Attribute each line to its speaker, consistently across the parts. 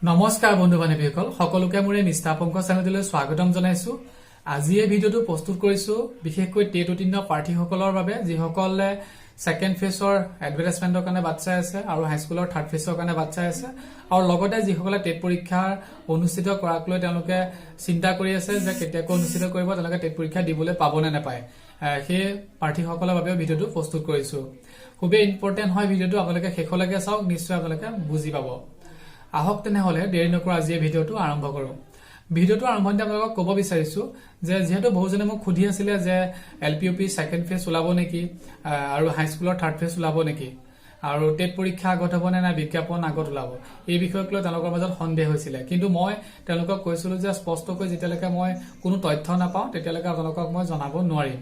Speaker 1: নমস্কাৰ বন্ধু বান্ধৱীসকল সকলোকে মোৰ এই নিষ্ঠাপংক চেনেললৈ স্বাগতম জনাইছো। আজি এই ভিডিঅটো প্ৰস্তুত কৰিছো বিশেষকৈ টেট উত্তীৰ্ণ প্ৰাৰ্থীসকলৰ বাবে যিসকলে সেকেন্ড ফেজৰ এডভাৰটাইজমেন্টৰ কাৰণে বাট চাই আছে আৰু হাইস্কুলৰ থাৰ্ড ফেজৰ কাৰণে বাট চাই আছে আৰু লগতে যিসকলে টেট পৰীক্ষা অনুষ্ঠিত কৰাক লৈ তেওঁলোকে চিন্তা কৰি আছে যে কেতিয়াকৈ অনুষ্ঠিত কৰিব তেওঁলোকে টেট পৰীক্ষা দিবলৈ পাব নে নাপায় সেই প্ৰাৰ্থীসকলৰ বাবে ভিডিঅটো প্ৰস্তুত কৰিছো। খুবেই ইম্পৰ্টেন্ট হয় ভিডিঅটো, আপোনালোকে শেষলৈকে চাওক, নিশ্চয় আপোনালোকে বুজি পাব। আহক তেনেহলে দেৰি নকৰা আজি এই ভিডিঅটো আৰম্ভ কৰো। ভিডিঅটো আৰম্ভণিতে আপোনালোকক ক'ব বিচাৰিছো যে যিহেতু বহুজনে মোক সুধি আছিলে যে এলপিইউপি সেকেন্ড ফেজ ওলাব নেকি আৰু হাইস্কুলৰ থাৰ্ড ফেজ ওলাব নেকি আৰু টেট পৰীক্ষা আগত হ'ব নে বিজ্ঞাপন আগত ওলাব, এই বিষয়ক লৈ তেওঁলোকৰ মাজত সন্দেহ হৈছিলে। কিন্তু মই তেওঁলোকক কৈছিলো যে স্পষ্টকৈ যেতিয়ালৈকে মই কোনো তথ্য নাপাওঁ তেতিয়ালৈকে আপোনালোকক মই জনাব নোৱাৰিম।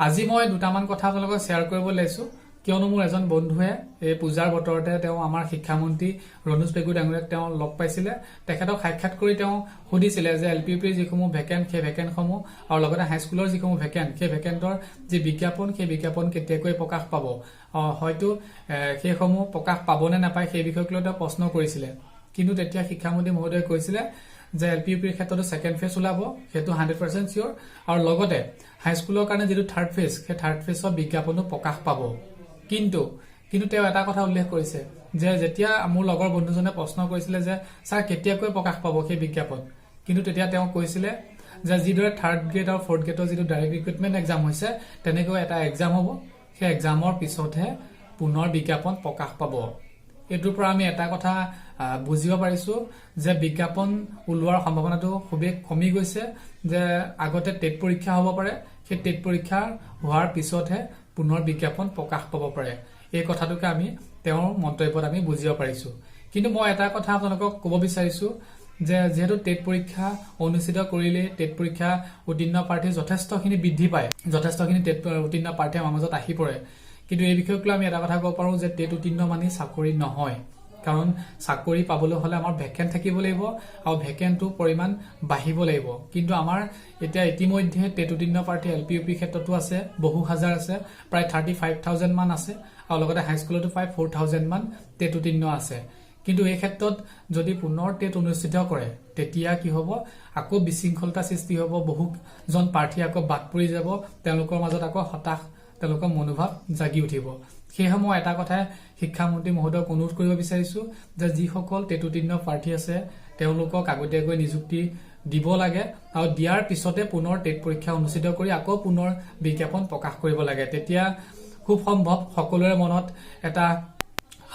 Speaker 1: আজি মই দুটামান কথা আপোনালোকক শ্বেয়াৰ কৰিব লৈছো, কিয়নো মোৰ এজন বন্ধুৱে এই পূজাৰ বতৰতে তেওঁ আমাৰ শিক্ষামন্ত্ৰী ৰণোজ পেগু ডাঙৰীয়াক তেওঁ লগ পাইছিলে। তেখেতক সাক্ষাৎ কৰি তেওঁ সুধিছিলে যে এলপিইউপিৰ যিসমূহ ভেকেন্ট সেই ভেকেন্টসমূহ আৰু লগতে হাইস্কুলৰ যিসমূহ ভেকেন্ট সেই ভেকেন্টৰ যি বিজ্ঞাপন সেই বিজ্ঞাপন কেতিয়াকৈ প্ৰকাশ পাব, হয়তো সেইসমূহ প্ৰকাশ পাব নে নাপায় সেই বিষয়ক লৈ তেওঁ প্ৰশ্ন কৰিছিলে। কিন্তু তেতিয়া শিক্ষামন্ত্ৰী মহোদয়ে কৈছিলে যে এলপিইউপিৰ ক্ষেত্ৰতো সেকেন্ড ফেজ ওলাব, সেইটো 100% চিয়ৰ, আৰু লগতে হাইস্কুলৰ কাৰণে যিটো থাৰ্ড ফেজ সেই থাৰ্ড ফেজৰ বিজ্ঞাপনো প্ৰকাশ পাব। কিন্তু তেওঁ এটা কথা উল্লেখ কৰিছে যে যেতিয়া মোৰ লগৰ বন্ধুজনে প্ৰশ্ন কৰিছিলে যে স্যাৰ কেতিয়াকৈ প্ৰকাশ পাব সেই বিজ্ঞাপন, কিন্তু তেতিয়া তেওঁ কৈছিলে যে যিদৰে থাৰ্ড গ্ৰেড আৰু ফৰ্থ গ্ৰেডৰ যিটো ডাইৰেক্ট ৰিক্ৰুটমেন্ট এক্সাম হৈছে তেনেকৈ এটা এক্সাম হ'ব, সেই এক্সামৰ পিছতহে পুনৰ বিজ্ঞাপন প্ৰকাশ পাব। এইটোৰ পৰা আমি এটা কথা বুজিব পাৰিছো যে বিজ্ঞাপন ওলোৱাৰ সম্ভাৱনাটো খুবেই কমি গৈছে, যে আগতে টেট পৰীক্ষা হ'ব পাৰে, সেই টেট পৰীক্ষা হোৱাৰ পিছতহে পুনৰ বিজ্ঞাপন প্ৰকাশ পাব পাৰে। এই কথাটোকে আমি তেওঁৰ মন্তব্যত আমি বুজিব পাৰিছো। কিন্তু মই এটা কথা আপোনালোকক ক'ব বিচাৰিছো যে যিহেতু টেট পৰীক্ষা অনুষ্ঠিত কৰিলে টেট পৰীক্ষা উত্তীৰ্ণ প্ৰাৰ্থী যথেষ্টখিনি বৃদ্ধি পায়, যথেষ্টখিনি টেট উত্তীৰ্ণ প্ৰাৰ্থী আমাৰ মাজত আহি পৰে। কিন্তু এই বিষয়ক লৈ আমি এটা কথা ক'ব পাৰো যে টেট উত্তীৰ্ণ মানে চাকৰি নহয়, কাৰণ চাকৰি পাবলৈ হলে আমাৰ ভেকেন্ট থাকিব লাগিব আৰু ভেকেন্টৰ পৰিমাণ বাঢ়িব লাগিব। কিন্তু আমাৰ এতিয়া ইতিমধ্যে টেট উত্তীৰ্ণ প্ৰাৰ্থী এলপিইউপিৰ ক্ষেত্ৰতো আছে, বহু হাজাৰ আছে, প্ৰায় 35,000 মান আছে, আৰু লগতে হাইস্কুলতো প্ৰায় 4,000 মান টেট উত্তীৰ্ণ আছে। কিন্তু এই ক্ষেত্ৰত যদি পুনৰ টেট অনুষ্ঠিত কৰে তেতিয়া কি হ'ব, আকৌ বিশৃংখলতা সৃষ্টি হ'ব, বহুজন প্ৰাৰ্থী আকৌ বাদ পৰি যাব, তেওঁলোকৰ মাজত আকৌ হতাশ তেওঁলোকৰ মনোভাৱ জাগি উঠিব। সেয়েহে মই এটা কথাই শিক্ষামন্ত্ৰী মহোদয়ক অনুৰোধ কৰিব বিচাৰিছো যে যিসকল টেট উত্তীৰ্ণ প্ৰাৰ্থী আছে তেওঁলোকক আগতীয়াকৈ নিযুক্তি দিব লাগে আৰু দিয়াৰ পিছতে পুনৰ টেট পৰীক্ষা অনুষ্ঠিত কৰি আকৌ পুনৰ বিজ্ঞাপন প্ৰকাশ কৰিব লাগে। তেতিয়া খুব সম্ভৱ সকলোৰে মনত এটা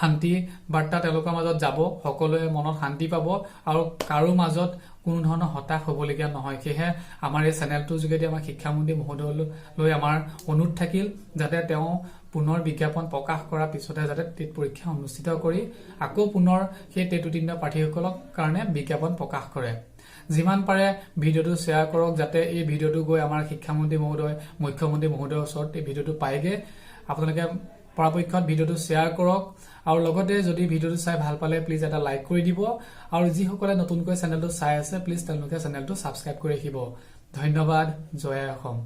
Speaker 1: শান্তি বাৰ্তা তেওঁলোকৰ মাজত যাব, সকলোৱে মনত শান্তি পাব আৰু কাৰো মাজত কোনো ধৰণৰ হতাশ হ'বলগীয়া নহয়। সেয়েহে আমাৰ এই চেনেলটোৰ যোগেদি আমাৰ শিক্ষামন্ত্ৰী মহোদয়লৈ আমাৰ অনুৰোধ থাকিল যাতে তেওঁ পুনৰ বিজ্ঞাপন প্ৰকাশ কৰাৰ পিছতে যাতে টেট পৰীক্ষা অনুষ্ঠিত কৰি আকৌ পুনৰ সেই টেট উত্তীৰ্ণ প্ৰাৰ্থীসকলৰ কাৰণে বিজ্ঞাপন প্ৰকাশ কৰে। যিমান পাৰে ভিডিঅটো শ্বেয়াৰ কৰক যাতে এই ভিডিঅটো গৈ আমাৰ শিক্ষামন্ত্ৰী মহোদয় মুখ্যমন্ত্ৰী মহোদয়ৰ ওচৰত এই ভিডিঅটো পায়গে। আপোনালোকে পৰাপক্ষত ভিডিঅটো শ্বেয়াৰ কৰক আৰু লগতে যদি ভিডিঅটো চাই ভাল পালে প্লিজ এটা লাইক কৰি দিব আৰু যিসকলে নতুনকৈ চেনেলটো চাই আছে প্লিজ তেওঁলোকে চেনেলটো ছাবস্ক্ৰাইব কৰি ৰাখিব। ধন্যবাদ। জয় অসম।